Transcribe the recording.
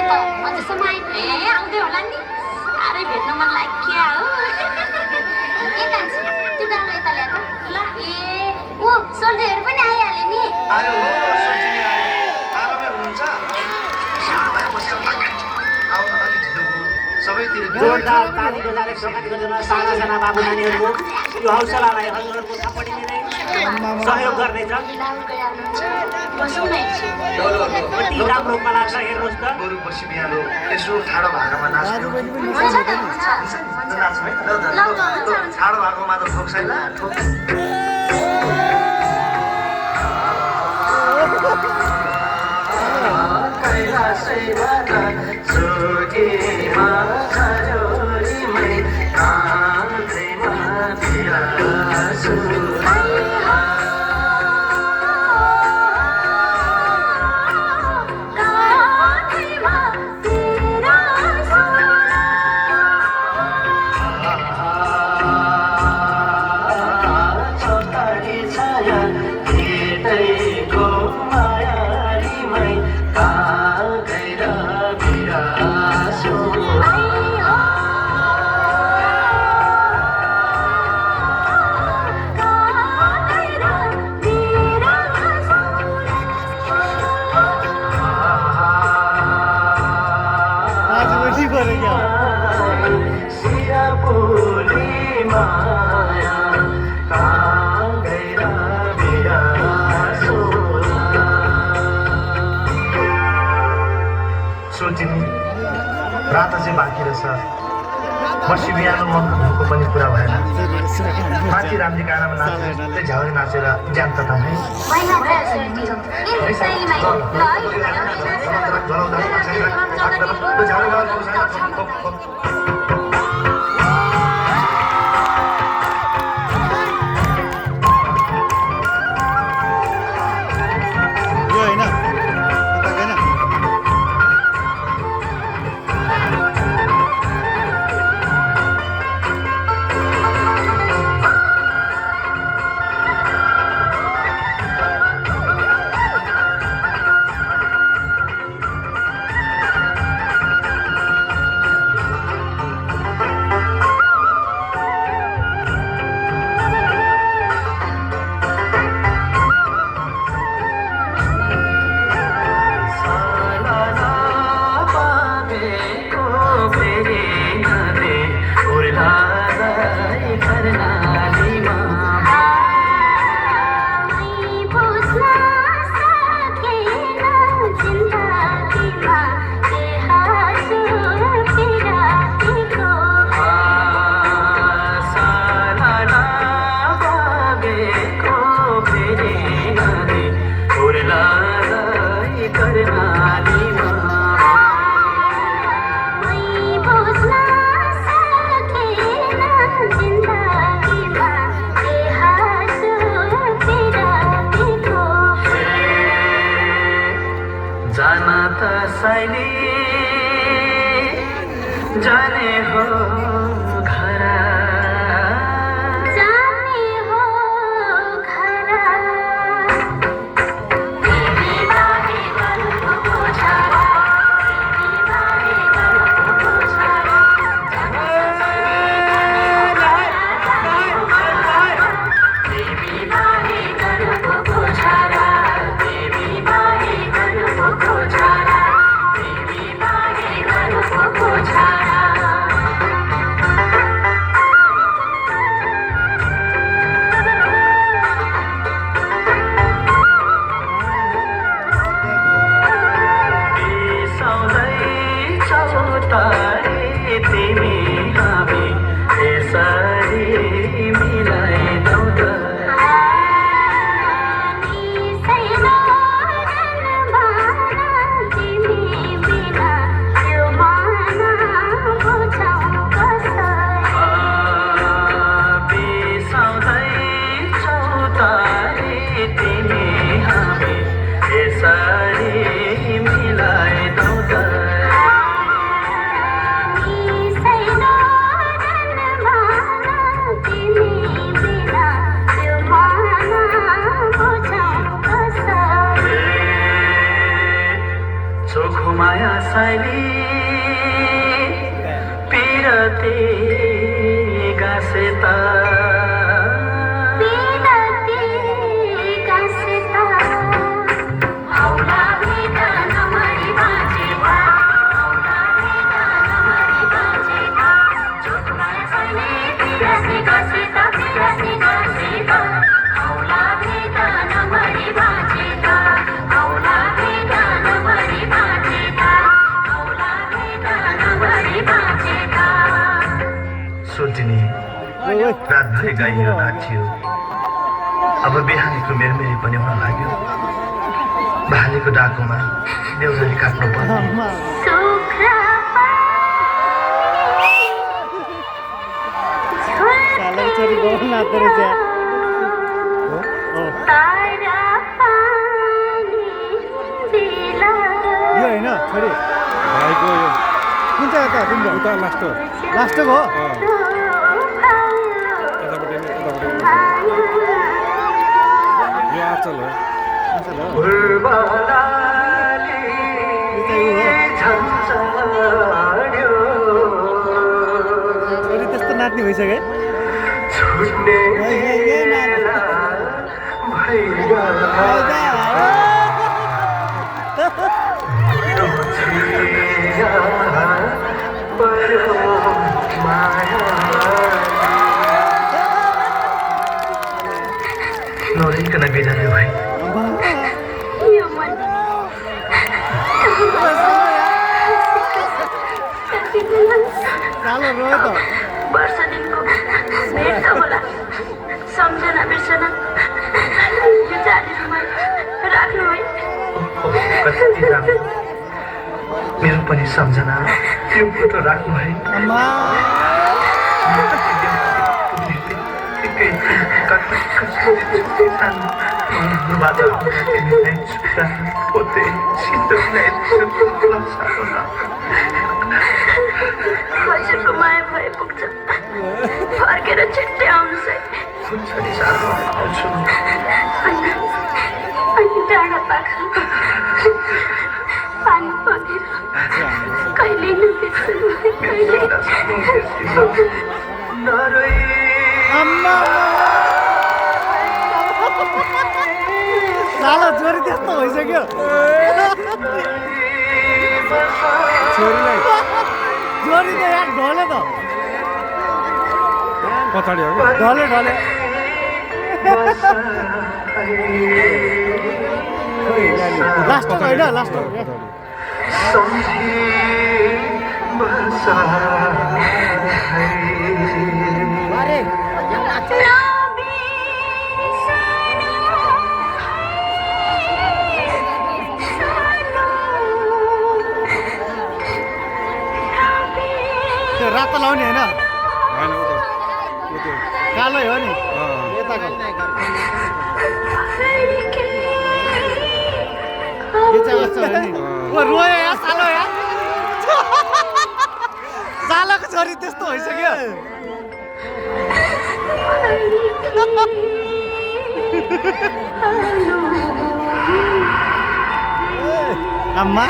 त अझसम्म आइपुगे आउँदै होला नि साह्रै भेट्न मन लाग्यो हो ए कान्छी त्यो डालो यता ल्याएर ल ए ओ सोल्जरहरू पनि आइहाले नि आयो हो सोल्जरी आयो आरामै हुनुहुन्छ आउन अलि ढिलो भयो सबैतिर जोरदार ताली बजाएर स्वागत गरिदिन साना साना बाबु नानीहरूको यो हौसलालाई हजुरहरूको थापडीले नै सहयोग गर्नेछ कति राम्रो कला छ हेर्नुहोस् त गोरु बसी बिहालो यसो ठाडो भाकामा नाच्नु ठाडो भाकामा त ठोक्छ होइन रात चाहिँ बाँकी रहेछ बसी बिहान मको पनि कुरा भएन माथि रामजी गानामा नाच्दै झ्याउरे नाचेर ज्यान त है जाने हो घरा माया शैली पिरती गासेता सोल्टिनी रातभरि गाइएर नाच्यो। अब बिहानीको मेरमेरी पनि हुन लाग्यो। भालेको डाकोमा देउराली काट्नु पर्ने। यो होइन छोरी भाइको यो कुन चाहिँ यता तिम्रो उता लास्टको हो यो आचल हो छोरी त्यस्तो नाच्ने भइसक्यो नरिकन बिरामी भाइ वर्ष दिनको भेट त होला सम्झना बिर्सना यो जालीमा राख्नु है कति राम्रो मेरो पनि सम्झना त्यो फोटो राख्नु है हजुरको माया भए पुग्छ फर्केर छिट्टै आउनुहोस् है अनि डाँडा पाखा पानी परेर कहिले नबिर्सनु कहिले साला छोरी त्यस्तो भइसक्यो छोरीलाई छोरी त यहाँ ढले त पछाडि हो ढले लास्ट होइन लास्ट त्यो रात लाउने होइन कालै हो नि यताको रोयो या सालो या सालोको छोरी त्यस्तो भइसक्यो आम्मा